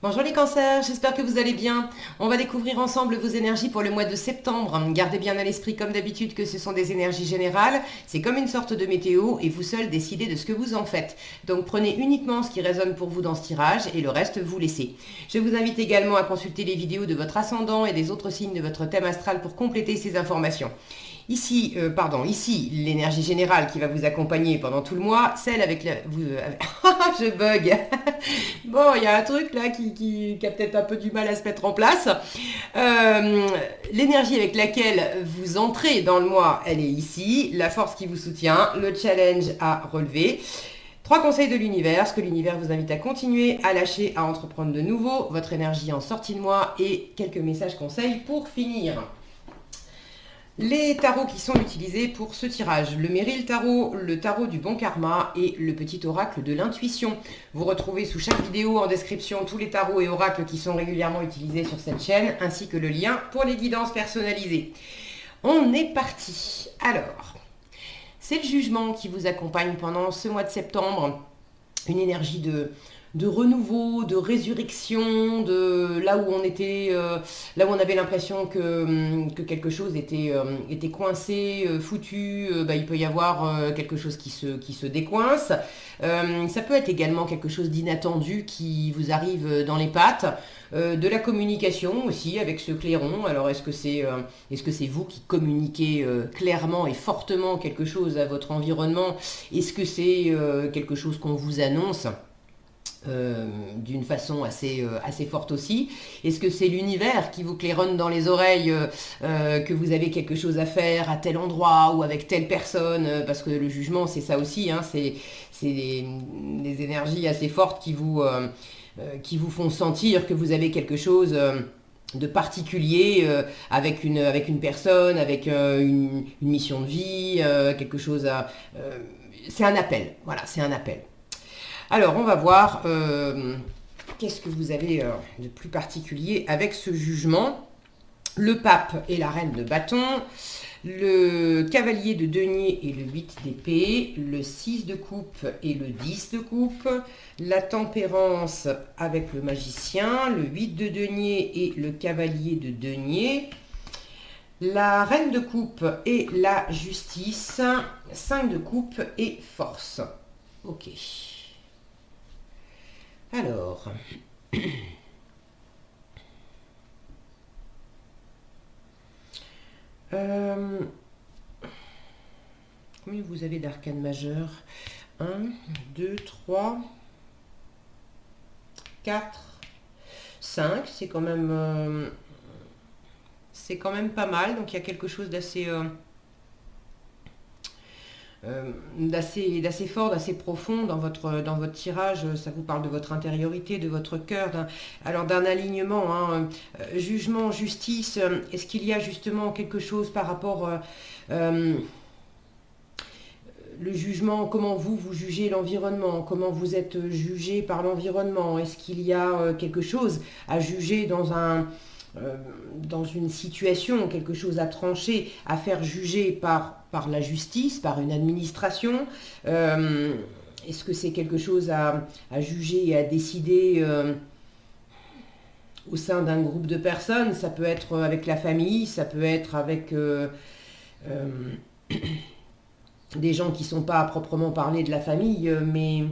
Bonjour les cancers, j'espère que vous allez bien. On va découvrir ensemble vos énergies pour le mois de septembre. Gardez bien à l'esprit comme d'habitude que ce sont des énergies générales, c'est comme une sorte de météo et vous seul décidez de ce que vous en faites. Donc prenez uniquement ce qui résonne pour vous dans ce tirage et le reste vous laissez. Je vous invite également à consulter les vidéos de votre ascendant et des autres signes de votre thème astral pour compléter ces informations. Ici, l'énergie générale qui va vous accompagner pendant tout le mois, celle avec la... je bug. Bon, il y a un truc là qui a peut-être un peu du mal à se mettre en place. L'énergie avec laquelle vous entrez dans le mois, elle est ici. La force qui vous soutient, le challenge à relever. 3 conseils de l'univers, ce que l'univers vous invite à continuer, à lâcher, à entreprendre de nouveau, votre énergie en sortie de mois et quelques messages conseils pour finir. Les tarots qui sont utilisés pour ce tirage, le Méril Tarot, le tarot du bon karma et le petit oracle de l'intuition. Vous retrouvez sous chaque vidéo en description tous les tarots et oracles qui sont régulièrement utilisés sur cette chaîne, ainsi que le lien pour les guidances personnalisées. On est parti. Alors, c'est le jugement qui vous accompagne pendant ce mois de septembre. Une énergie de renouveau, de résurrection, de là où on était, là où on avait l'impression que quelque chose était coincé, foutu, il peut y avoir quelque chose qui se décoince. Ça peut être également quelque chose d'inattendu qui vous arrive dans les pattes. De la communication aussi avec ce clairon. Alors est-ce que c'est vous qui communiquez clairement et fortement quelque chose à votre environnement? Est-ce que c'est quelque chose qu'on vous annonce d'une façon assez forte aussi? Est-ce que c'est l'univers qui vous claironne dans les oreilles que vous avez quelque chose à faire à tel endroit ou avec telle personne? Parce que le jugement, c'est ça aussi, hein, c'est des énergies assez fortes qui vous font sentir que vous avez quelque chose de particulier avec une personne, avec une mission de vie, quelque chose à... c'est un appel, voilà, c'est un appel. Alors, on va voir qu'est-ce que vous avez de plus particulier avec ce jugement. Le pape et la reine de bâton, le cavalier de denier et le 8 d'épée, le 6 de coupe et le 10 de coupe, la tempérance avec le magicien, le 8 de denier et le cavalier de denier, la reine de coupe et la justice, 5 de coupe et force. Ok. Alors, combien vous avez d'arcanes majeures? 1, 2, 3, 4, 5, c'est quand même pas mal. Donc il y a quelque chose d'assez fort, d'assez profond dans votre tirage. Ça vous parle de votre intériorité, de votre cœur, d'un alignement, hein, jugement, justice. Est-ce qu'il y a justement quelque chose par rapport le jugement, comment vous jugez l'environnement, comment vous êtes jugé par l'environnement? Est-ce qu'il y a quelque chose à juger dans une situation, quelque chose à trancher, à faire juger par la justice, par une administration? Est-ce que c'est quelque chose à juger et à décider au sein d'un groupe de personnes? Ça peut être avec la famille, ça peut être avec des gens qui ne sont pas à proprement parler de la famille, mais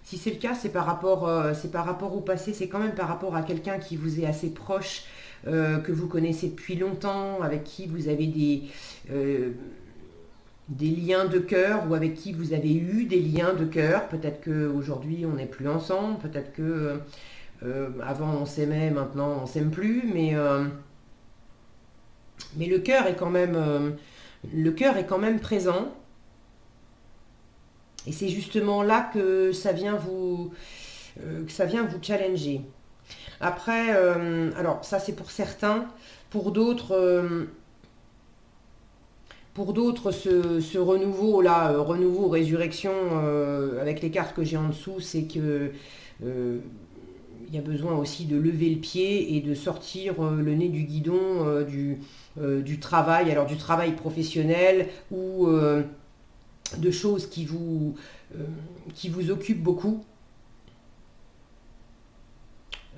si c'est le cas, c'est par rapport au passé, c'est quand même par rapport à quelqu'un qui vous est assez proche, que vous connaissez depuis longtemps, avec qui vous avez des liens de cœur ou avec qui vous avez eu des liens de cœur. Peut-être qu'aujourd'hui on n'est plus ensemble, peut-être que avant on s'aimait, maintenant on s'aime plus, mais le cœur est quand même présent. Et c'est justement là que ça vient vous challenger. Après, alors ça c'est pour certains, pour d'autres, ce renouveau là, renouveau, résurrection, avec les cartes que j'ai en dessous, c'est que il y a besoin aussi de lever le pied et de sortir le nez du guidon du travail, alors du travail professionnel ou de choses qui vous occupent beaucoup.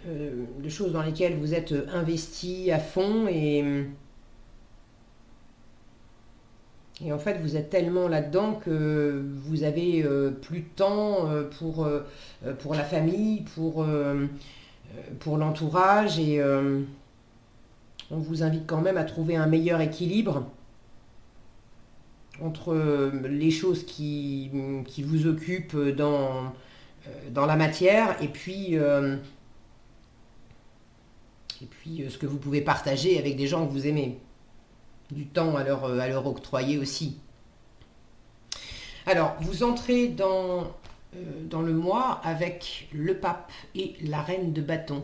de choses dans lesquelles vous êtes investi à fond et en fait vous êtes tellement là-dedans que vous avez plus de temps pour la famille, pour l'entourage et on vous invite quand même à trouver un meilleur équilibre entre les choses qui vous occupent dans la matière et puis ce que vous pouvez partager avec des gens que vous aimez. Du temps à leur octroyer aussi. Alors, vous entrez dans le mois avec le pape et la reine de bâton.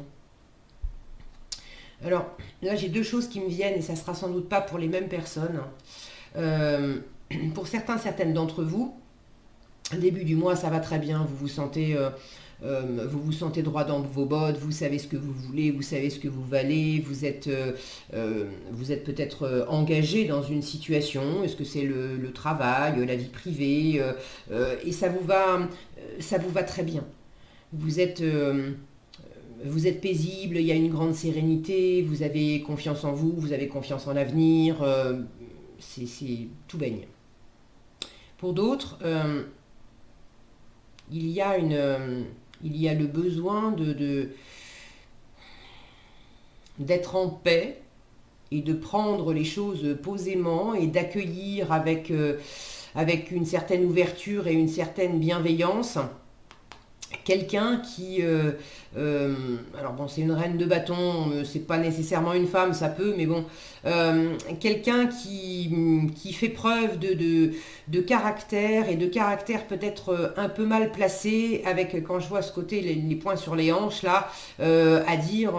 Alors, là, j'ai deux choses qui me viennent et ça sera sans doute pas pour les mêmes personnes. Pour certaines d'entre vous, début du mois, ça va très bien, vous vous sentez droit dans vos bottes, vous savez ce que vous voulez, vous savez ce que vous valez, vous êtes peut-être engagé dans une situation, est-ce que c'est le travail, la vie privée, et ça vous va très bien. Vous êtes paisible, il y a une grande sérénité, vous avez confiance en vous, vous avez confiance en l'avenir, c'est tout baigne. Pour d'autres, il y a le besoin d'être en paix et de prendre les choses posément et d'accueillir avec une certaine ouverture et une certaine bienveillance quelqu'un qui... alors bon, c'est une reine de bâton, c'est pas nécessairement une femme, ça peut, mais bon, quelqu'un qui fait preuve de caractère et de caractère peut-être un peu mal placé, avec, quand je vois ce côté, les poings sur les hanches, là, à dire,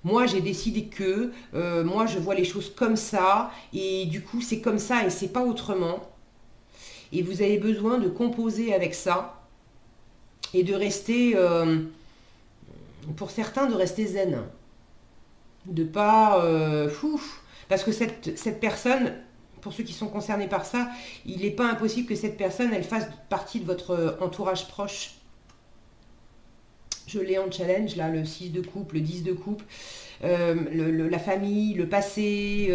moi j'ai décidé que, moi je vois les choses comme ça, et du coup c'est comme ça et c'est pas autrement. Et vous avez besoin de composer avec ça, et de rester, pour certains, de rester zen. De pas... parce que cette personne, pour ceux qui sont concernés par ça, il n'est pas impossible que cette personne, elle fasse partie de votre entourage proche. Je l'ai en challenge, là, le 6 de coupe, le 10 de coupe, la famille, le passé.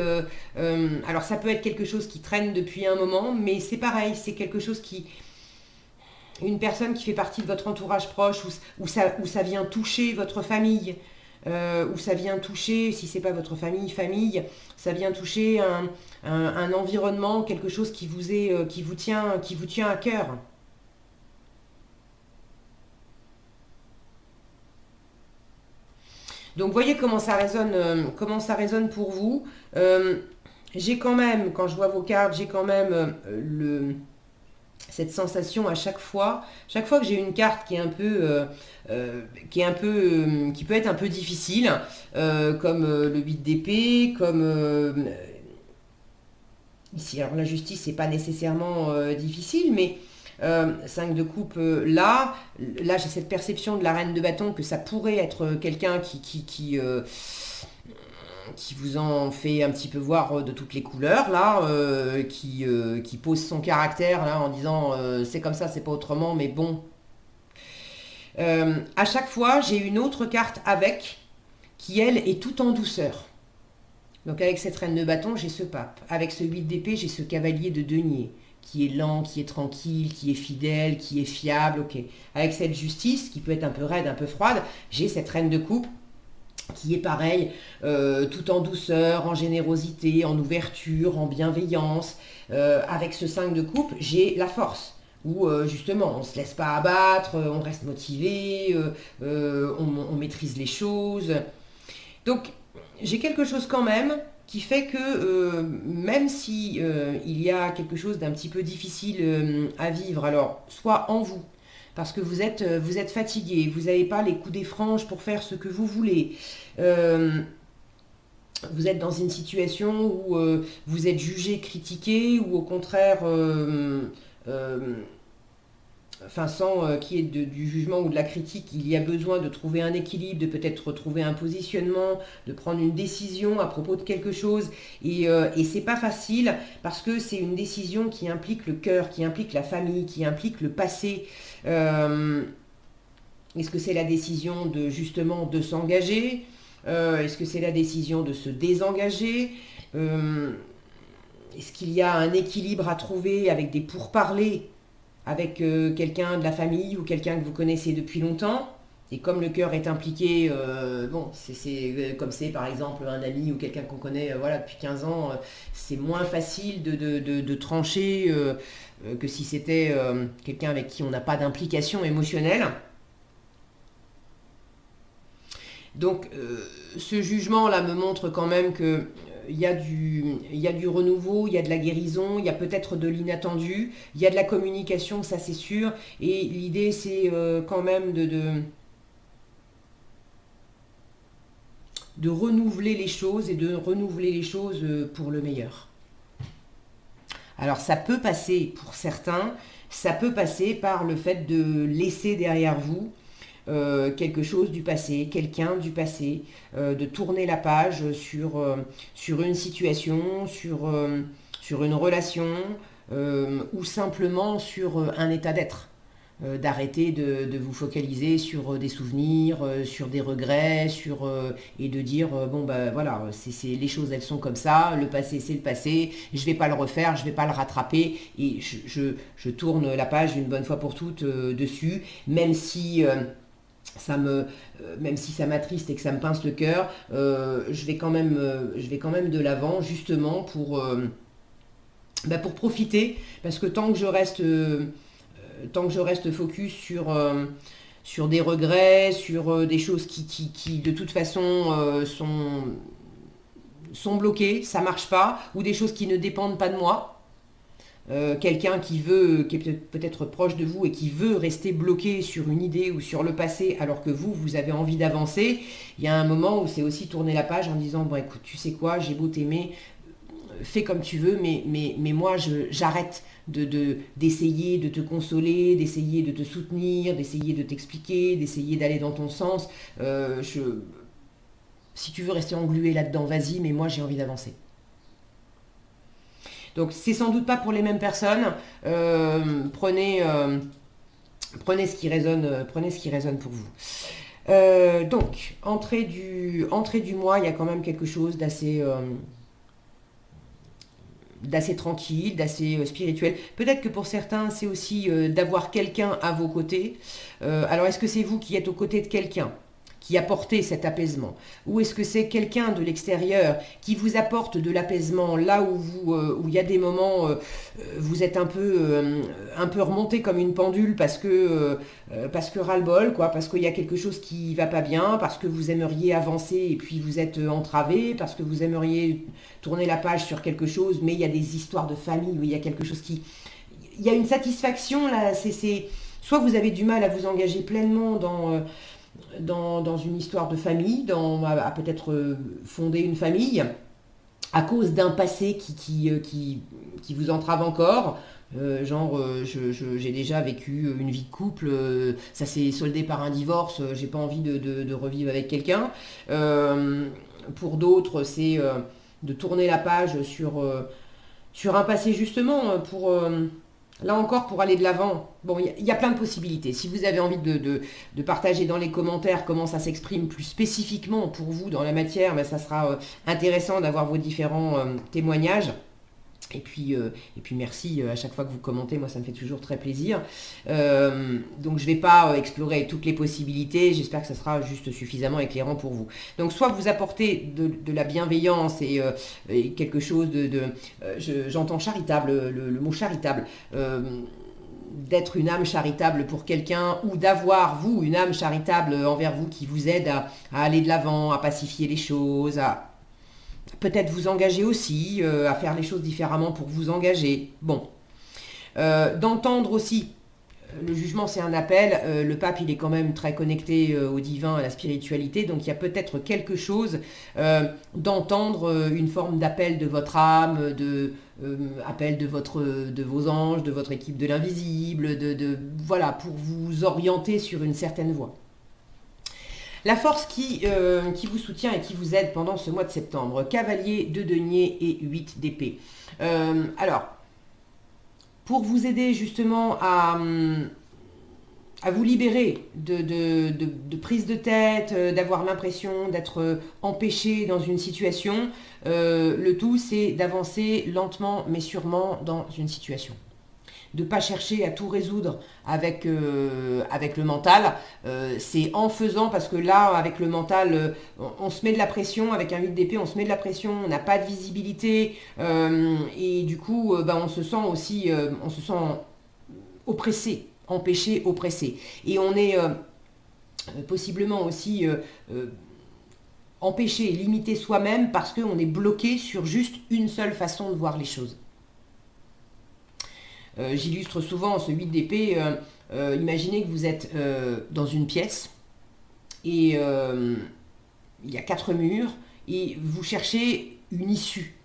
Alors ça peut être quelque chose qui traîne depuis un moment, mais c'est pareil, c'est quelque chose qui... Une personne qui fait partie de votre entourage proche, où ça vient toucher votre famille, où ça vient toucher, si c'est pas votre famille, ça vient toucher un environnement, quelque chose qui vous tient à cœur. Donc voyez comment ça résonne pour vous. J'ai quand même, quand je vois vos cartes, j'ai quand même cette sensation à chaque fois que j'ai une carte qui peut être un peu difficile, comme le 8 d'épée, comme ici, alors la justice c'est pas nécessairement difficile, mais 5 de coupe, là j'ai cette perception de la reine de bâton que ça pourrait être quelqu'un qui vous en fait un petit peu voir de toutes les couleurs, là, qui pose son caractère là, en disant c'est comme ça, c'est pas autrement, mais bon. À chaque fois, j'ai une autre carte avec, qui elle est tout en douceur. Donc avec cette reine de bâton, j'ai ce pape. Avec ce 8 d'épée, j'ai ce cavalier de denier, qui est lent, qui est tranquille, qui est fidèle, qui est fiable, ok. Avec cette justice, qui peut être un peu raide, un peu froide, j'ai cette reine de coupe, qui est pareil, tout en douceur, en générosité, en ouverture, en bienveillance. Avec ce 5 de coupe, j'ai la force, où justement on ne se laisse pas abattre, on reste motivé, on maîtrise les choses. Donc j'ai quelque chose quand même qui fait que même si il y a quelque chose d'un petit peu difficile à vivre, alors soit en vous, parce que vous êtes fatigué, vous n'avez pas les coups des franges pour faire ce que vous voulez. Vous êtes dans une situation où vous êtes jugé, critiqué, ou au contraire, sans qu'il y ait du jugement ou de la critique, il y a besoin de trouver un équilibre, de peut-être retrouver un positionnement, de prendre une décision à propos de quelque chose. Et c'est pas facile parce que c'est une décision qui implique le cœur, qui implique la famille, qui implique le passé. Est-ce que c'est la décision de justement de s'engager? Est-ce que c'est la décision de se désengager? Est-ce qu'il y a un équilibre à trouver avec des pourparlers avec quelqu'un de la famille ou quelqu'un que vous connaissez depuis longtemps? Et comme le cœur est impliqué, bon, c'est comme c'est par exemple un ami ou quelqu'un qu'on connaît voilà, depuis 15 ans, c'est moins facile de trancher que si c'était quelqu'un avec qui on n'a pas d'implication émotionnelle. Donc ce jugement-là me montre quand même que il y a du renouveau, il y a de la guérison, il y a peut-être de l'inattendu, il y a de la communication, ça c'est sûr. Et l'idée c'est quand même de renouveler les choses et de renouveler les choses pour le meilleur. Alors ça peut passer pour certains, ça peut passer par le fait de laisser derrière vous quelque chose du passé, quelqu'un du passé, de tourner la page sur une situation, sur une relation ou simplement sur un état d'être. D'arrêter de vous focaliser sur des souvenirs, sur des regrets, et de dire bon bah voilà, les choses elles sont comme ça, le passé c'est le passé, je vais pas le refaire, je vais pas le rattraper et je tourne la page une bonne fois pour toutes dessus, même si même si ça m'attriste et que ça me pince le cœur, je vais quand même de l'avant justement pour profiter, parce que tant que je reste focus sur des regrets, sur des choses qui de toute façon sont bloquées, ça marche pas, ou des choses qui ne dépendent pas de moi. Quelqu'un qui est peut-être proche de vous et qui veut rester bloqué sur une idée ou sur le passé alors que vous avez envie d'avancer, il y a un moment où c'est aussi tourner la page en disant bon écoute, tu sais quoi, j'ai beau t'aimer, fais comme tu veux, mais moi j'arrête d'essayer de te consoler, d'essayer de te soutenir, d'essayer de t'expliquer, d'essayer d'aller dans ton sens. Si tu veux rester englué là-dedans, vas-y, mais moi j'ai envie d'avancer. Donc c'est sans doute pas pour les mêmes personnes. Prenez ce qui résonne pour vous. Donc entrée du mois, il y a quand même quelque chose d'assez tranquille, d'assez spirituel. Peut-être que pour certains, c'est aussi d'avoir quelqu'un à vos côtés. Alors, est-ce que c'est vous qui êtes aux côtés de quelqu'un qui apporte cet apaisement? Ou est-ce que c'est quelqu'un de l'extérieur qui vous apporte de l'apaisement là où il y a des moments vous êtes un peu remonté comme une pendule parce que ras-le-bol, quoi, parce qu'il y a quelque chose qui va pas bien, parce que vous aimeriez avancer et puis vous êtes entravé, parce que vous aimeriez tourner la page sur quelque chose, mais il y a des histoires de famille où il y a quelque chose qui... Il y a une satisfaction là, soit vous avez du mal à vous engager pleinement dans une histoire de famille, à peut-être fonder une famille, à cause d'un passé qui vous entrave encore. J'ai déjà vécu une vie de couple, ça s'est soldé par un divorce, j'ai pas envie de revivre avec quelqu'un. Pour d'autres, c'est de tourner la page sur un passé justement, là encore, pour aller de l'avant. Bon, il y a plein de possibilités. Si vous avez envie de partager dans les commentaires comment ça s'exprime plus spécifiquement pour vous dans la matière, ben, ça sera intéressant d'avoir vos différents témoignages. Et puis merci à chaque fois que vous commentez, moi ça me fait toujours très plaisir. Donc je ne vais pas explorer toutes les possibilités, j'espère que ça sera juste suffisamment éclairant pour vous. Donc soit vous apportez de la bienveillance et quelque chose j'entends charitable, le mot charitable, d'être une âme charitable pour quelqu'un ou d'avoir, vous, une âme charitable envers vous qui vous aide à aller de l'avant, à pacifier les choses, à peut-être vous engager aussi, à faire les choses différemment pour vous engager. Bon. D'entendre aussi, le jugement c'est un appel, le pape il est quand même très connecté au divin, à la spiritualité, donc il y a peut-être quelque chose d'entendre une forme d'appel de votre âme, appel de vos anges, de votre équipe de l'invisible, voilà, pour vous orienter sur une certaine voie. La force qui vous soutient et qui vous aide pendant ce mois de septembre. Cavalier, 2 deniers et 8 d'épée. Alors, pour vous aider justement à à vous libérer de prise de tête, d'avoir l'impression d'être empêché dans une situation. Le tout, c'est d'avancer lentement mais sûrement dans une situation. De ne pas chercher à tout résoudre avec le mental. C'est en faisant, parce que là, avec le mental, on se met de la pression, avec un 8 d'épée, on se met de la pression, on n'a pas de visibilité, et du coup, on se sent aussi, on se sent oppressé, empêché, oppressé. Et on est possiblement aussi empêché et limité soi-même parce qu'on est bloqué sur juste une seule façon de voir les choses. J'illustre souvent ce 8 d'épée. Imaginez que vous êtes dans une pièce et il y a 4 murs et vous cherchez une issue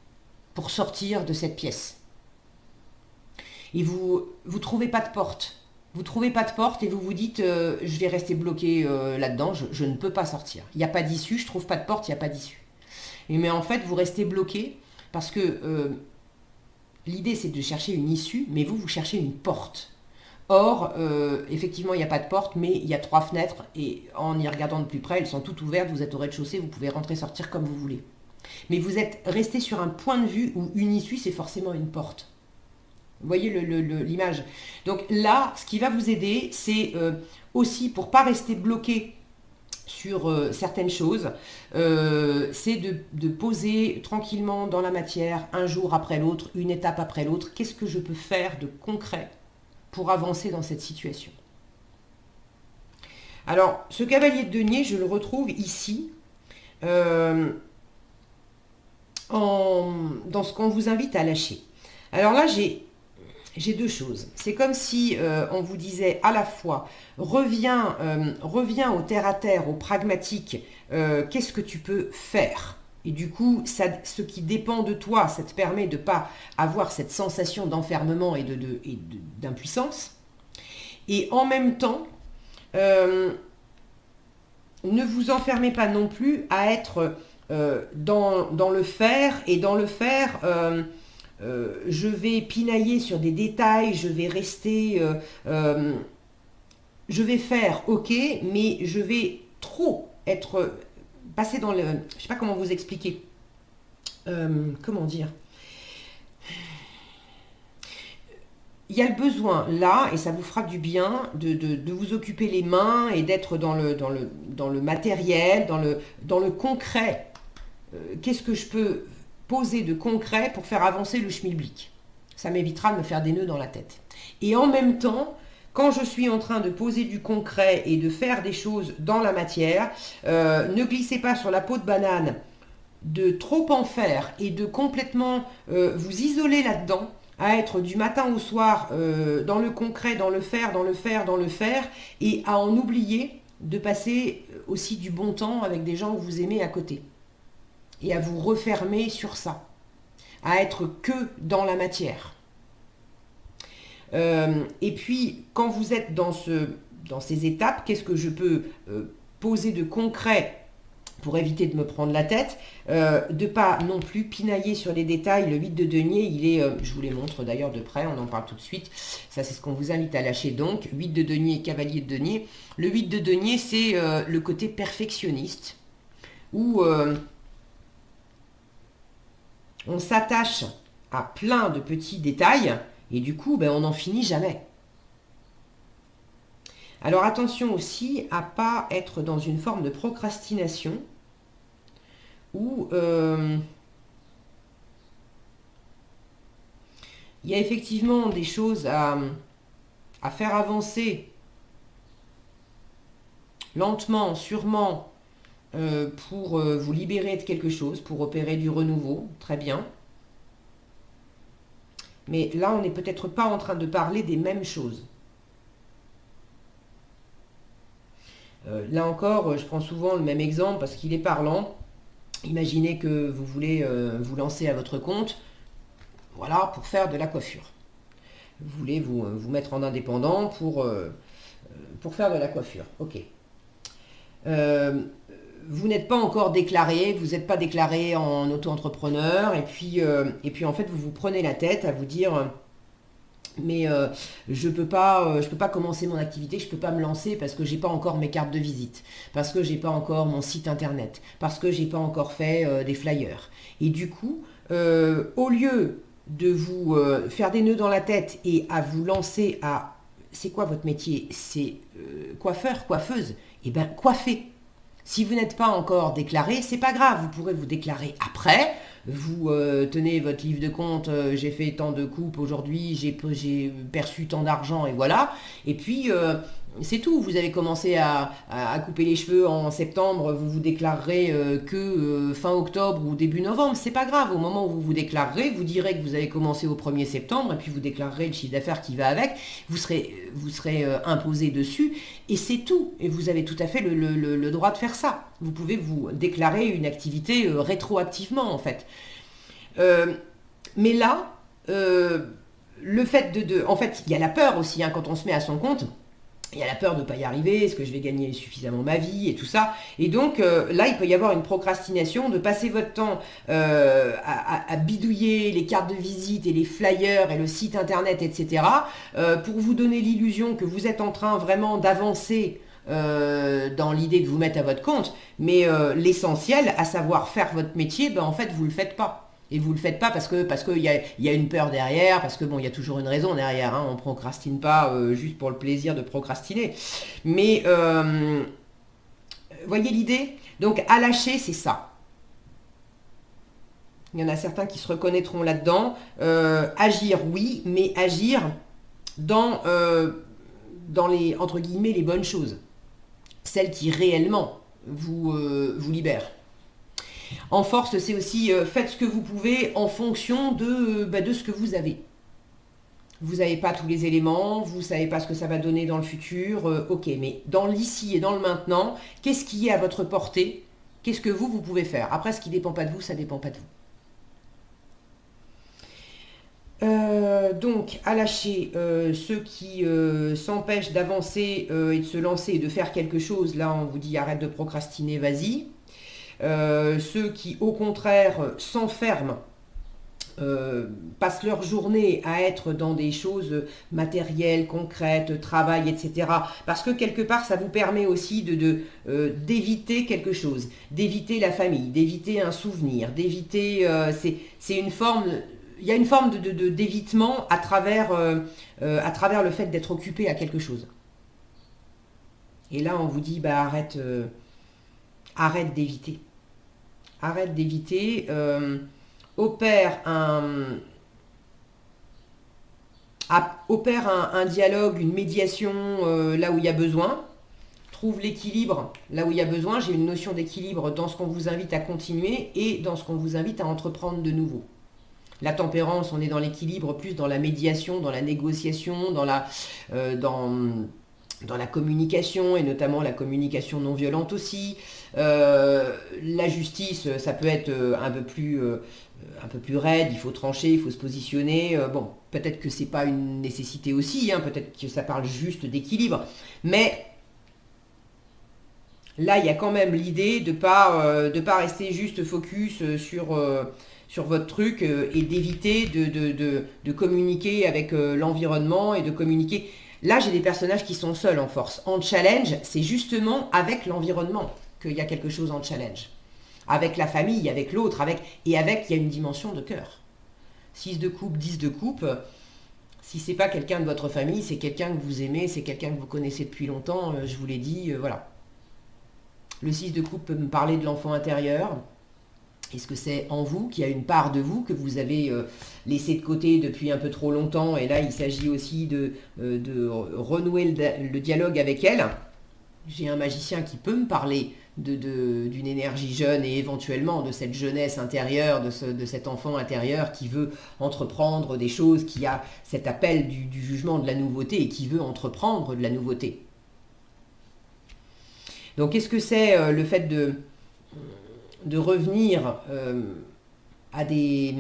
pour sortir de cette pièce. Et vous trouvez pas de porte. Vous trouvez pas de porte et vous vous dites je vais rester bloqué là-dedans, je ne peux pas sortir. Il n'y a pas d'issue, je trouve pas de porte, il n'y a pas d'issue. Mais en fait, vous restez bloqué parce que l'idée, c'est de chercher une issue, mais vous cherchez une porte. Or, effectivement, il n'y a pas de porte, mais il y a 3 fenêtres, et en y regardant de plus près, elles sont toutes ouvertes, vous êtes au rez-de-chaussée, vous pouvez rentrer, sortir comme vous voulez. Mais vous êtes resté sur un point de vue où une issue, c'est forcément une porte. Vous voyez l'image. Donc là, ce qui va vous aider, c'est aussi, pour ne pas rester bloqué sur certaines choses, c'est de poser tranquillement dans la matière, un jour après l'autre, une étape après l'autre, qu'est-ce que je peux faire de concret pour avancer dans cette situation. Alors, ce cavalier de denier, je le retrouve ici, dans ce qu'on vous invite à lâcher. Alors là, j'ai 2 choses. C'est comme si on vous disait à la fois, reviens au terre-à-terre, au pragmatique, qu'est-ce que tu peux faire ? Et du coup, ce qui dépend de toi, ça te permet de ne pas avoir cette sensation d'enfermement et d'impuissance. Et en même temps, ne vous enfermez pas non plus à être dans le faire, et dans le faire... je vais pinailler sur des détails, je vais rester... je vais faire, ok, mais je vais trop passer dans le... Je ne sais pas comment vous expliquer. Comment dire ? Il y a le besoin là, et ça vous fera du bien, de vous occuper les mains et d'être dans le matériel, dans le concret. Qu'est-ce que je peux poser de concret pour faire avancer le schmilblick ? Ça m'évitera de me faire des nœuds dans la tête. Et en même temps, quand je suis en train de poser du concret et de faire des choses dans la matière, ne glissez pas sur la peau de banane de trop en faire et de complètement vous isoler là-dedans, à être du matin au soir dans le concret, dans le faire, et à en oublier de passer aussi du bon temps avec des gens que vous aimez à côté. Et à vous refermer sur ça, à être que dans la matière. Et puis, quand vous êtes dans ces étapes, qu'est-ce que je peux poser de concret pour éviter de me prendre la tête, de pas non plus pinailler sur les détails. Le 8 de denier, il est, je vous les montre d'ailleurs de près, on en parle tout de suite, ça c'est ce qu'on vous invite à lâcher donc, 8 de denier, cavalier de denier. Le 8 de denier, c'est le côté perfectionniste, où on s'attache à plein de petits détails, et du coup, on n'en finit jamais. Alors attention aussi à ne pas être dans une forme de procrastination, où il y a effectivement des choses à faire avancer lentement, sûrement, pour vous libérer de quelque chose, pour opérer du renouveau, très bien. Mais là, on n'est peut-être pas en train de parler des mêmes choses. Là encore, je prends souvent le même exemple parce qu'il est parlant. Imaginez que vous voulez vous lancer à votre compte, voilà, pour faire de la coiffure. Vous voulez vous mettre en indépendant pour faire de la coiffure. Ok. Vous n'êtes pas encore déclaré, vous n'êtes pas déclaré en auto-entrepreneur, et puis en fait vous vous prenez la tête à vous dire mais je peux pas commencer mon activité, je peux pas me lancer parce que j'ai pas encore mes cartes de visite, parce que j'ai pas encore mon site internet, parce que j'ai pas encore fait des flyers. Et du coup, au lieu de vous faire des nœuds dans la tête et à vous lancer à c'est quoi votre métier? C'est coiffeur, coiffeuse? Eh bien, coiffez. Si vous n'êtes pas encore déclaré, c'est pas grave, vous pourrez vous déclarer après. Vous tenez votre livre de compte, j'ai fait tant de coupes aujourd'hui, j'ai perçu tant d'argent et voilà. Et puis c'est tout, vous avez commencé à couper les cheveux en septembre, vous vous déclarerez que fin octobre ou début novembre, c'est pas grave. Au moment où vous vous déclarerez, vous direz que vous avez commencé au 1er septembre et puis vous déclarerez le chiffre d'affaires qui va avec, vous serez imposé dessus et c'est tout. Et vous avez tout à fait le droit de faire ça. Vous pouvez vous déclarer une activité rétroactivement en fait. Mais là, le fait en fait, il y a la peur aussi hein, quand on se met à son compte. Il y a la peur de ne pas y arriver, est-ce que je vais gagner suffisamment ma vie et tout ça. Et donc là, il peut y avoir une procrastination de passer votre temps à bidouiller les cartes de visite et les flyers et le site internet, etc. Pour vous donner l'illusion que vous êtes en train vraiment d'avancer dans l'idée de vous mettre à votre compte. Mais l'essentiel, à savoir faire votre métier, ben, en fait, vous ne le faites pas. Et vous ne le faites pas parce qu'il y a une peur derrière, parce que bon, il y a toujours une raison derrière. Hein, on ne procrastine pas juste pour le plaisir de procrastiner. Mais voyez l'idée? Donc à lâcher, c'est ça. Il y en a certains qui se reconnaîtront là-dedans. Agir, oui, mais agir dans les, entre guillemets, les bonnes choses. Celles qui réellement vous libèrent. En force, c'est aussi faites ce que vous pouvez en fonction de ce que vous avez. Vous n'avez pas tous les éléments, vous ne savez pas ce que ça va donner dans le futur, ok, mais dans l'ici et dans le maintenant, qu'est-ce qui est à votre portée? Qu'est-ce que vous pouvez faire? Après, ce qui ne dépend pas de vous, ça ne dépend pas de vous. Donc, à lâcher ceux qui s'empêchent d'avancer et de se lancer et de faire quelque chose, là on vous dit arrête de procrastiner, vas-y. Ceux qui au contraire s'enferment, passent leur journée à être dans des choses matérielles, concrètes, travail, etc. Parce que quelque part ça vous permet aussi d'éviter quelque chose, d'éviter la famille, d'éviter un souvenir, d'éviter... c'est une forme... Il y a une forme d'évitement à travers le fait d'être occupé à quelque chose. Et là on vous dit bah arrête d'éviter. Arrête d'éviter. Opère un dialogue, une médiation là où il y a besoin. Trouve l'équilibre là où il y a besoin. J'ai une notion d'équilibre dans ce qu'on vous invite à continuer et dans ce qu'on vous invite à entreprendre de nouveau. La tempérance, on est dans l'équilibre, plus dans la médiation, dans la négociation, dans la communication, et notamment la communication non violente aussi. La justice, ça peut être un peu plus raide, il faut trancher, il faut se positionner. Bon, peut-être que c'est pas une nécessité aussi, hein, peut-être que ça parle juste d'équilibre. Mais là, il y a quand même l'idée de pas rester juste focus sur votre truc et d'éviter de communiquer avec l'environnement et de communiquer. Là, j'ai des personnages qui sont seuls en force. En challenge, c'est justement avec l'environnement qu'il y a quelque chose en challenge. Avec la famille, avec l'autre, il y a une dimension de cœur. 6 de coupe, 10 de coupe, si c'est pas quelqu'un de votre famille, c'est quelqu'un que vous aimez, c'est quelqu'un que vous connaissez depuis longtemps, je vous l'ai dit, voilà. Le 6 de coupe peut me parler de l'enfant intérieur. Est-ce que c'est en vous, qu'il y a une part de vous que vous avez laissé de côté depuis un peu trop longtemps, et là il s'agit aussi de renouer le dialogue avec elle. J'ai un magicien qui peut me parler d'une énergie jeune et éventuellement de cette jeunesse intérieure, de cet enfant intérieur qui veut entreprendre des choses, qui a cet appel du jugement de la nouveauté et qui veut entreprendre de la nouveauté. Donc qu'est-ce que c'est le fait de revenir à des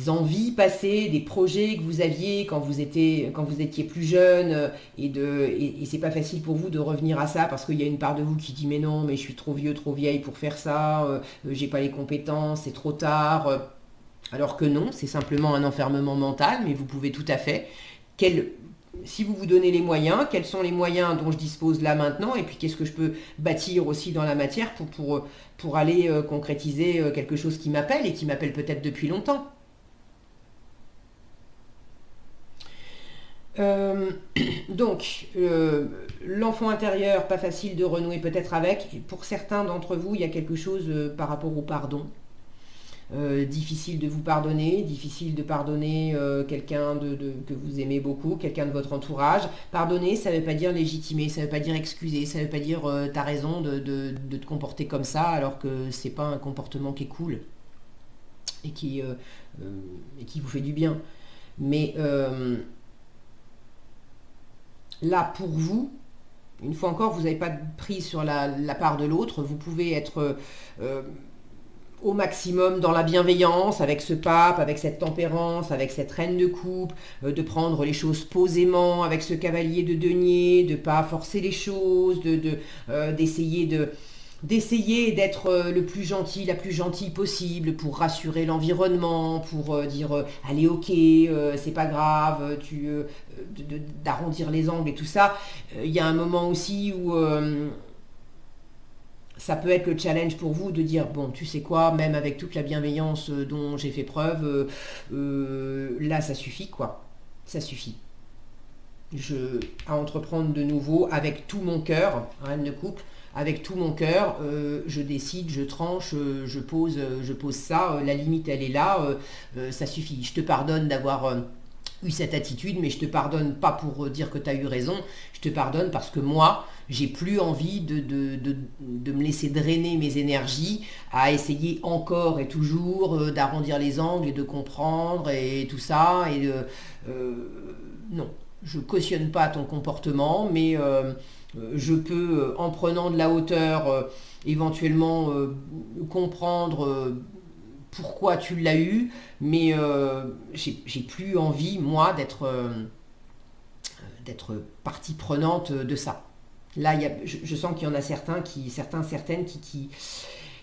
envies passées, des projets que vous aviez quand vous étiez plus jeune, et c'est pas facile pour vous de revenir à ça parce qu'il y a une part de vous qui dit mais non, mais je suis trop vieux, trop vieille pour faire ça, j'ai pas les compétences, c'est trop tard. Alors que non, c'est simplement un enfermement mental, mais vous pouvez tout à fait, si vous vous donnez les moyens, quels sont les moyens dont je dispose là maintenant, et puis qu'est-ce que je peux bâtir aussi dans la matière pour aller concrétiser quelque chose qui m'appelle, et qui m'appelle peut-être depuis longtemps. Donc, l'enfant intérieur, pas facile de renouer peut-être avec. Pour certains d'entre vous, il y a quelque chose par rapport au pardon. Difficile de vous pardonner, difficile de pardonner quelqu'un que vous aimez beaucoup, quelqu'un de votre entourage. Pardonner, ça ne veut pas dire légitimer, ça ne veut pas dire excuser, ça ne veut pas dire t'as raison de te comporter comme ça, alors que c'est pas un comportement qui est cool et qui vous fait du bien. Mais là, pour vous, une fois encore, vous n'avez pas de prise sur la part de l'autre. Vous pouvez être au maximum dans la bienveillance, avec ce pape, avec cette tempérance, avec cette reine de coupe, de prendre les choses posément, avec ce cavalier de denier, de ne pas forcer les choses, d'essayer d'être le plus gentil, la plus gentille possible pour rassurer l'environnement, pour dire allez ok, c'est pas grave, d'arrondir les angles et tout ça. Il y a un moment aussi où ça peut être le challenge pour vous de dire bon tu sais quoi, même avec toute la bienveillance dont j'ai fait preuve, là ça suffit quoi, ça suffit. À entreprendre de nouveau avec tout mon cœur, reine de couple, avec tout mon cœur, je décide, je tranche, je pose ça, la limite elle est là, ça suffit. Je te pardonne d'avoir eu cette attitude, mais je te pardonne pas pour dire que tu as eu raison, je te pardonne parce que moi, j'ai plus envie de me laisser drainer mes énergies à essayer encore et toujours d'arrondir les angles et de comprendre et tout ça, et non, je cautionne pas ton comportement, mais je peux, en prenant de la hauteur, éventuellement comprendre pourquoi tu l'as eu, mais j'ai plus envie, moi, d'être partie prenante de ça. Là, je sens qu'il y en a certaines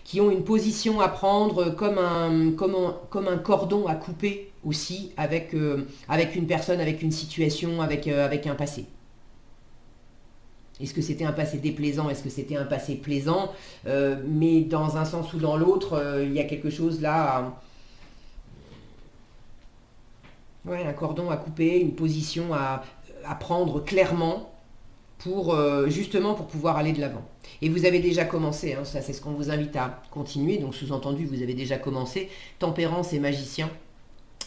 qui ont une position à prendre comme un cordon à couper aussi avec une personne, avec une situation, avec un passé. Est-ce que c'était un passé déplaisant? Est-ce que c'était un passé plaisant? Mais dans un sens ou dans l'autre, il y a quelque chose là, un cordon à couper, une position à prendre clairement pour justement pour pouvoir aller de l'avant. Et vous avez déjà commencé, hein, ça c'est ce qu'on vous invite à continuer, donc sous-entendu vous avez déjà commencé, tempérance et magicien.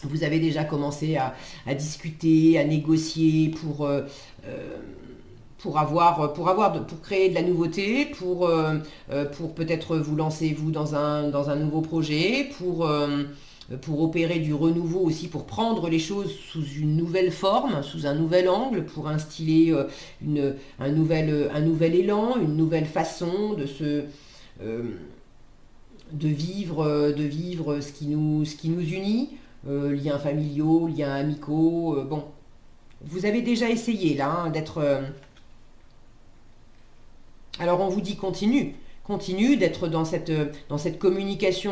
Vous avez déjà commencé à discuter, à négocier pour créer de la nouveauté, pour peut-être vous lancer vous dans un nouveau projet, pour opérer du renouveau aussi, pour prendre les choses sous une nouvelle forme, sous un nouvel angle, pour instiller un nouvel élan, une nouvelle façon de vivre ce qui nous unit, liens familiaux, liens amicaux. Bon, vous avez déjà essayé là, hein, d'être... Alors on vous dit continue d'être dans cette communication,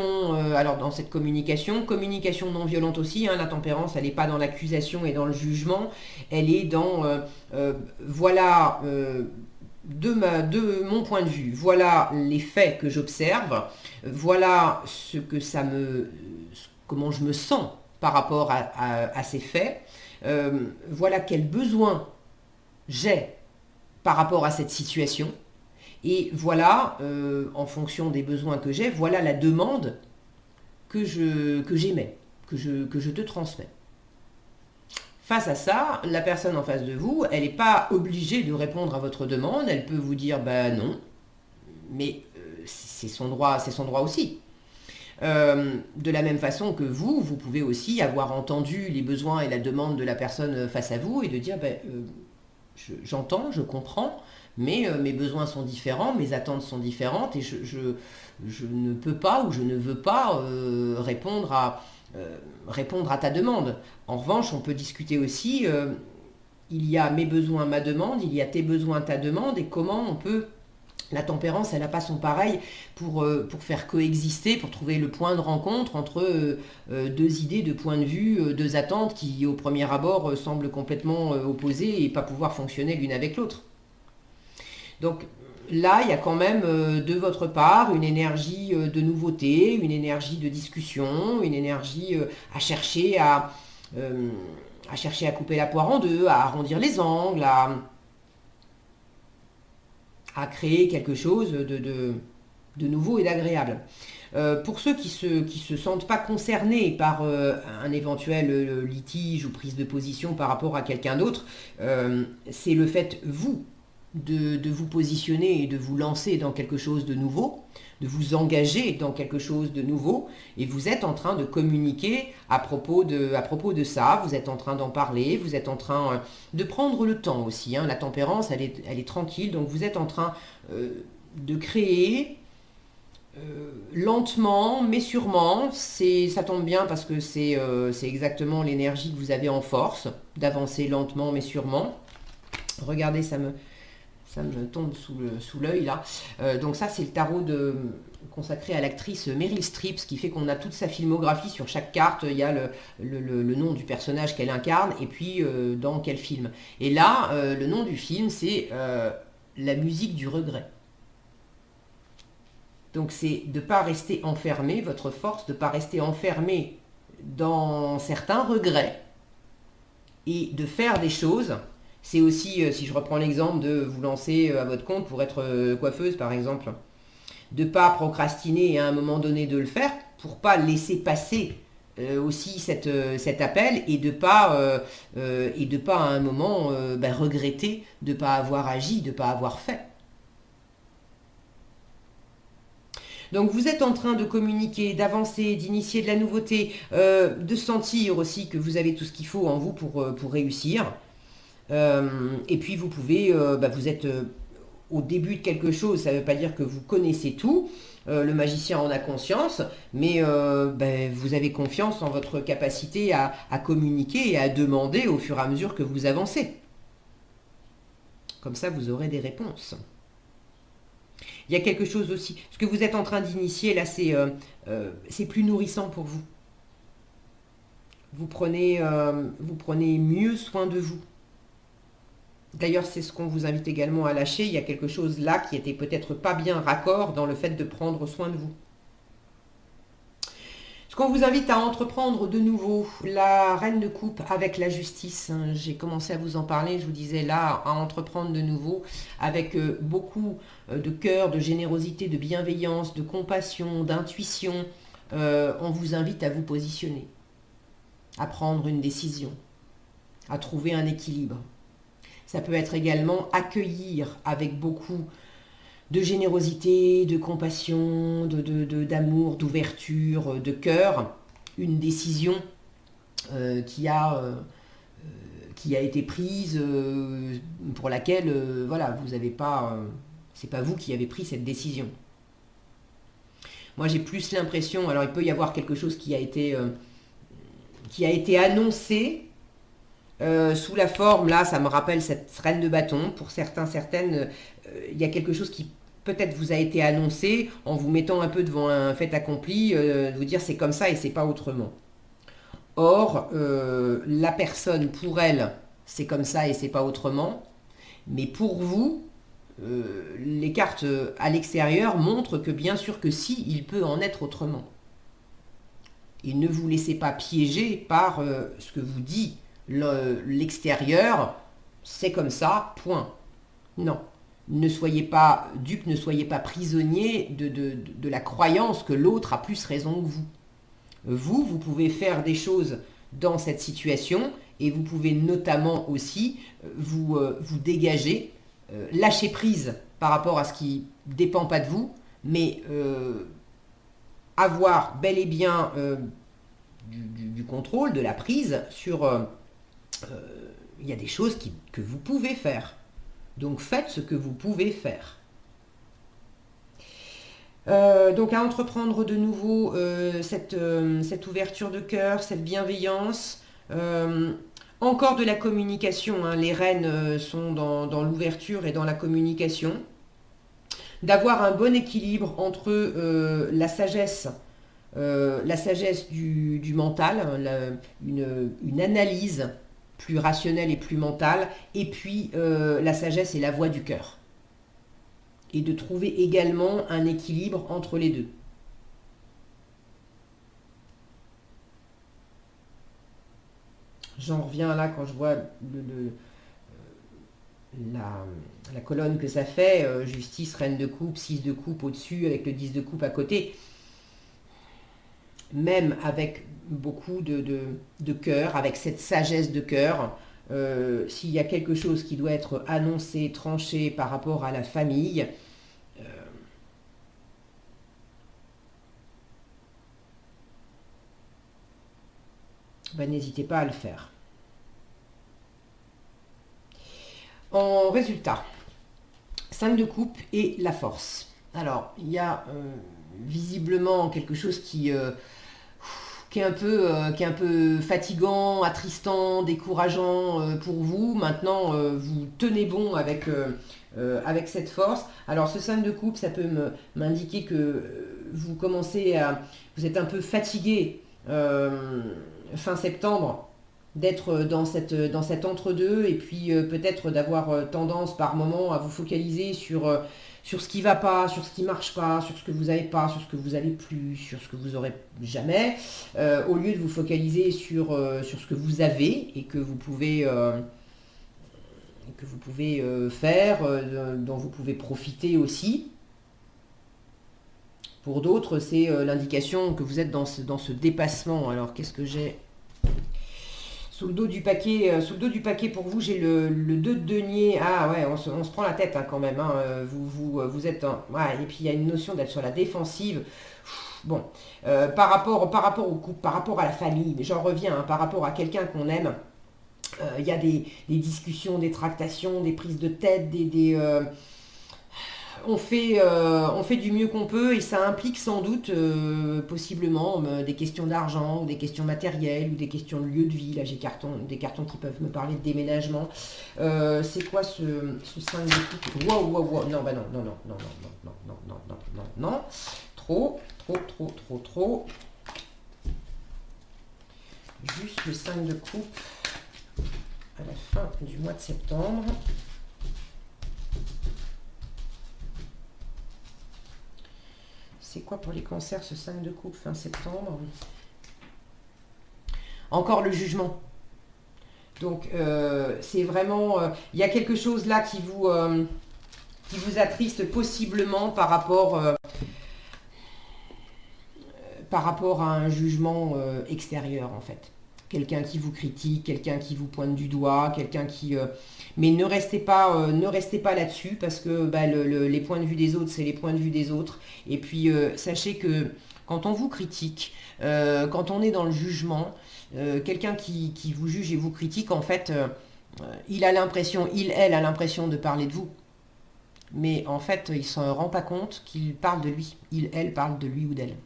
dans cette communication non violente aussi, hein, la tempérance, elle n'est pas dans l'accusation et dans le jugement, elle est dans, voilà, de mon point de vue, voilà les faits que j'observe, voilà comment je me sens par rapport à ces faits, voilà quel besoin j'ai par rapport à cette situation. Et voilà, en fonction des besoins que j'ai, voilà la demande que j'émets, que je te transmets. Face à ça, la personne en face de vous, elle n'est pas obligée de répondre à votre demande, elle peut vous dire ben non, mais c'est son droit aussi. De la même façon que vous pouvez aussi avoir entendu les besoins et la demande de la personne face à vous et de dire j'entends, je comprends, mais mes besoins sont différents, mes attentes sont différentes et je ne peux pas ou je ne veux pas répondre à ta demande. En revanche, on peut discuter aussi, il y a mes besoins, ma demande, il y a tes besoins, ta demande, et comment on peut La tempérance, elle n'a pas son pareil pour faire coexister, pour trouver le point de rencontre entre deux idées, deux points de vue, deux attentes qui, au premier abord, semblent complètement opposées et pas pouvoir fonctionner l'une avec l'autre. Donc là, il y a quand même de votre part une énergie de nouveauté, une énergie de discussion, une énergie à chercher à couper la poire en deux, à arrondir les angles, à créer quelque chose de nouveau et d'agréable. Pour ceux qui se sentent pas concernés par un éventuel litige ou prise de position par rapport à quelqu'un d'autre, c'est le fait, vous, de vous positionner et de vous lancer dans quelque chose de nouveau, de vous engager dans quelque chose de nouveau, et vous êtes en train de communiquer à propos de ça, vous êtes en train d'en parler, vous êtes en train de prendre le temps aussi, hein. La tempérance, elle est tranquille, donc vous êtes en train de créer lentement mais sûrement, ça tombe bien parce que c'est exactement l'énergie que vous avez en force, d'avancer lentement mais sûrement. Regardez, ça me tombe sous l'œil là. Donc ça, c'est le tarot consacré à l'actrice Meryl Streep, ce qui fait qu'on a toute sa filmographie sur chaque carte. Il y a le nom du personnage qu'elle incarne et puis dans quel film. Et là, le nom du film, c'est La musique du regret. Donc c'est de ne pas rester enfermé, votre force, de ne pas rester enfermé dans certains regrets et de faire des choses. C'est aussi, si je reprends l'exemple de vous lancer à votre compte pour être coiffeuse par exemple, de ne pas procrastiner et à un moment donné de le faire pour ne pas laisser passer aussi cet appel et de pas à un moment regretter de ne pas avoir agi, de ne pas avoir fait. Donc vous êtes en train de communiquer, d'avancer, d'initier de la nouveauté, de sentir aussi que vous avez tout ce qu'il faut en vous pour réussir. Et puis vous pouvez, vous êtes au début de quelque chose, ça ne veut pas dire que vous connaissez tout, le magicien en a conscience, mais vous avez confiance en votre capacité à communiquer et à demander au fur et à mesure que vous avancez. Comme ça, vous aurez des réponses. Il y a quelque chose aussi, ce que vous êtes en train d'initier là, c'est plus nourrissant pour vous. Vous prenez mieux soin de vous. D'ailleurs, c'est ce qu'on vous invite également à lâcher. Il y a quelque chose là qui était peut-être pas bien raccord dans le fait de prendre soin de vous. Ce qu'on vous invite à entreprendre de nouveau, la reine de coupe avec la justice. J'ai commencé à vous en parler, je vous disais là, à entreprendre de nouveau avec beaucoup de cœur, de générosité, de bienveillance, de compassion, d'intuition. On vous invite à vous positionner, à prendre une décision, à trouver un équilibre. Ça peut être également accueillir avec beaucoup de générosité, de compassion, d'amour, d'ouverture, de cœur, une décision qui a été prise, pour laquelle vous n'avez pas, c'est pas vous qui avez pris cette décision. Moi j'ai plus l'impression, alors il peut y avoir quelque chose qui a été annoncé, sous la forme, là, ça me rappelle cette reine de bâton. Pour certaines, il y a quelque chose qui peut-être vous a été annoncé en vous mettant un peu devant un fait accompli, de vous dire c'est comme ça et c'est pas autrement. Or, la personne, pour elle, c'est comme ça et c'est pas autrement. Mais pour vous, les cartes à l'extérieur montrent que bien sûr que si, il peut en être autrement. Et ne vous laissez pas piéger par ce que vous dit l'extérieur, c'est comme ça, point. Non. Ne soyez pas dupe, ne soyez pas prisonnier de la croyance que l'autre a plus raison que vous. Vous pouvez faire des choses dans cette situation et vous pouvez notamment aussi vous dégager, lâcher prise par rapport à ce qui ne dépend pas de vous, mais avoir bel et bien du contrôle, de la prise sur... il y a des choses que vous pouvez faire. Donc faites ce que vous pouvez faire. Donc à entreprendre de nouveau cette ouverture de cœur, cette bienveillance. Encore de la communication. Les reines sont dans l'ouverture et dans la communication. d'avoir un bon équilibre entre la sagesse du mental, une analyse plus rationnelle et plus mentale, et puis la sagesse et la voix du cœur. Et de trouver également un équilibre entre les deux. J'en reviens là quand je vois la colonne que ça fait, justice, reine de coupe, 6 de coupe au-dessus, avec le 10 de coupe à côté. Même avec beaucoup de cœur, avec cette sagesse de cœur, s'il y a quelque chose qui doit être annoncé, tranché par rapport à la famille, ben, n'hésitez pas à le faire. En résultat, 5 de coupe et la force. Alors, il y a visiblement quelque chose qui est un peu fatigant, attristant, décourageant pour vous. Maintenant, vous tenez bon avec cette force. Alors, ce 5 de coupe, ça peut m'indiquer que vous êtes un peu fatigué fin septembre, d'être dans cet entre-deux, et puis peut-être d'avoir tendance par moment à vous focaliser sur ce qui va pas, sur ce qui marche pas, sur ce que vous n'avez pas, sur ce que vous avez plus, sur ce que vous aurez jamais, au lieu de vous focaliser sur ce que vous avez et que vous pouvez faire, dont vous pouvez profiter aussi. Pour d'autres, c'est l'indication que vous êtes dans ce dépassement. Alors, qu'est-ce que j'ai sous le dos du paquet pour vous? J'ai le 2 de denier. Ah ouais, on se prend la tête hein, quand même. Hein. Vous êtes... ouais, et puis il y a une notion d'être sur la défensive. Bon, par rapport au couple, par rapport à la famille, mais j'en reviens, hein, par rapport à quelqu'un qu'on aime, il y a des discussions, des tractations, des prises de tête, on fait du mieux qu'on peut, et ça implique sans doute, possiblement, des questions d'argent, ou des questions matérielles, ou des questions de lieu de vie. Là, j'ai des cartons qui peuvent me parler de déménagement. C'est quoi ce 5 de coupe? Wow. Non, bah non. Non. Trop. Juste le 5 de coupe à la fin du mois de septembre. C'est quoi pour les cancers ce 5 de coupe fin septembre? Encore le jugement. Donc c'est vraiment... il y a quelque chose là qui vous attriste possiblement par rapport à un jugement extérieur en fait. Quelqu'un qui vous critique, quelqu'un qui vous pointe du doigt, quelqu'un qui... mais ne restez pas là-dessus, parce que les points de vue des autres, c'est les points de vue des autres. Et puis sachez que quand on vous critique, quand on est dans le jugement, quelqu'un qui vous juge et vous critique, en fait, elle a l'impression de parler de vous. Mais en fait, il ne se rend pas compte qu'il parle de lui. Elle parle de lui ou d'elle.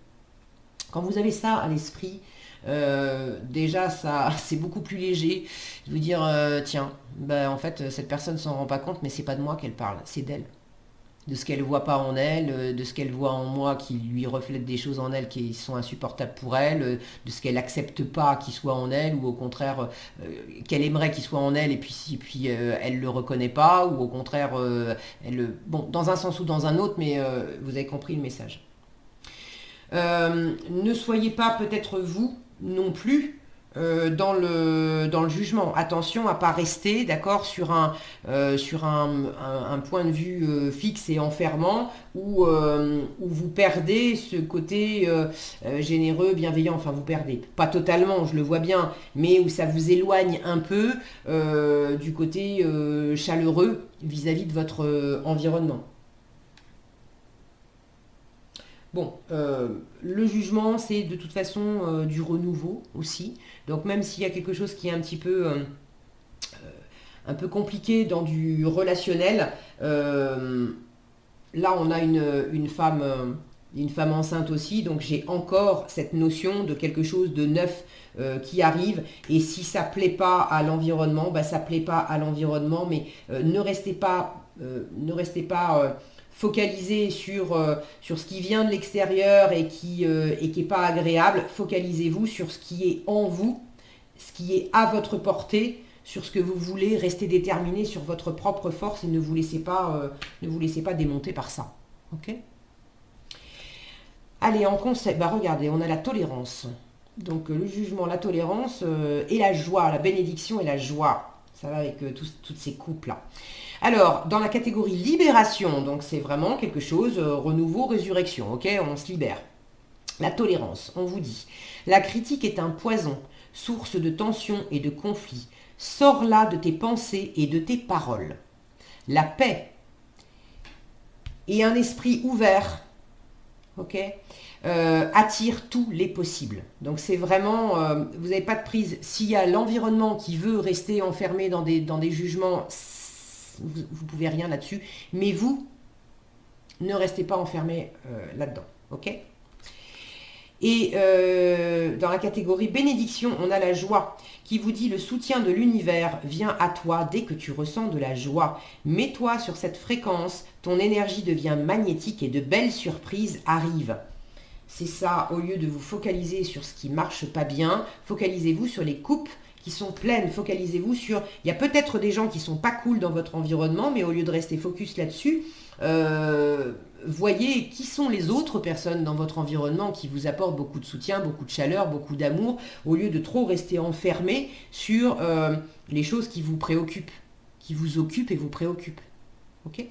Quand vous avez ça à l'esprit, déjà ça c'est beaucoup plus léger de vous dire tiens, en fait cette personne s'en rend pas compte, mais c'est pas de moi qu'elle parle, c'est d'elle, de ce qu'elle voit pas en elle, de ce qu'elle voit en moi qui lui reflète des choses en elle qui sont insupportables pour elle, de ce qu'elle accepte pas qui soit en elle, ou au contraire qu'elle aimerait qu'il soit en elle, et puis elle le reconnaît pas, ou au contraire bon, dans un sens ou dans un autre, mais vous avez compris le message. Ne soyez pas peut-être vous non plus dans le jugement. Attention à ne pas rester d'accord sur un point de vue fixe et enfermant, où vous perdez ce côté généreux, bienveillant. Enfin, vous perdez, pas totalement, je le vois bien, mais où ça vous éloigne un peu du côté chaleureux vis-à-vis de votre environnement. Bon, le jugement, c'est de toute façon du renouveau aussi. Donc même s'il y a quelque chose qui est un peu compliqué dans du relationnel, là on a une femme enceinte aussi, donc j'ai encore cette notion de quelque chose de neuf qui arrive. Et si ça plaît pas à l'environnement, ça plaît pas à l'environnement, mais ne restez pas focaliser sur ce qui vient de l'extérieur et qui est pas agréable. Focalisez-vous sur ce qui est en vous, ce qui est à votre portée, sur ce que vous voulez, restez déterminé sur votre propre force et ne vous laissez pas démonter par ça. Ok ? Allez, en conseil, regardez, on a la tolérance. Donc le jugement, la tolérance et la joie, la bénédiction et la joie. Ça va avec toutes ces couples-là. Alors, dans la catégorie libération, donc c'est vraiment quelque chose, renouveau, résurrection, ok ? On se libère. La tolérance, on vous dit, la critique est un poison, source de tension et de conflit. Sors-la de tes pensées et de tes paroles. La paix et un esprit ouvert, ok, attire tous les possibles. Donc c'est vraiment, vous n'avez pas de prise. S'il y a l'environnement qui veut rester enfermé dans des jugements, vous ne pouvez rien là-dessus. Mais vous, ne restez pas enfermé là-dedans, ok ? Et dans la catégorie bénédiction, on a la joie qui vous dit le soutien de l'univers vient à toi dès que tu ressens de la joie. Mets-toi sur cette fréquence, ton énergie devient magnétique et de belles surprises arrivent. C'est ça, au lieu de vous focaliser sur ce qui marche pas bien, focalisez-vous sur les coupes qui sont pleines, focalisez-vous sur... Il y a peut-être des gens qui sont pas cool dans votre environnement, mais au lieu de rester focus là-dessus, voyez qui sont les autres personnes dans votre environnement qui vous apportent beaucoup de soutien, beaucoup de chaleur, beaucoup d'amour, au lieu de trop rester enfermé sur les choses qui vous préoccupent, qui vous occupent et vous préoccupent. Ok ?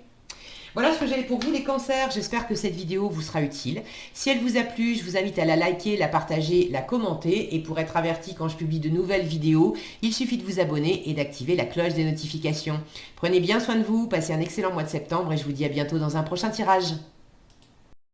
Voilà ce que j'avais pour vous les cancers, j'espère que cette vidéo vous sera utile. Si elle vous a plu, je vous invite à la liker, la partager, la commenter. Et pour être averti quand je publie de nouvelles vidéos, il suffit de vous abonner et d'activer la cloche des notifications. Prenez bien soin de vous, passez un excellent mois de septembre et je vous dis à bientôt dans un prochain tirage.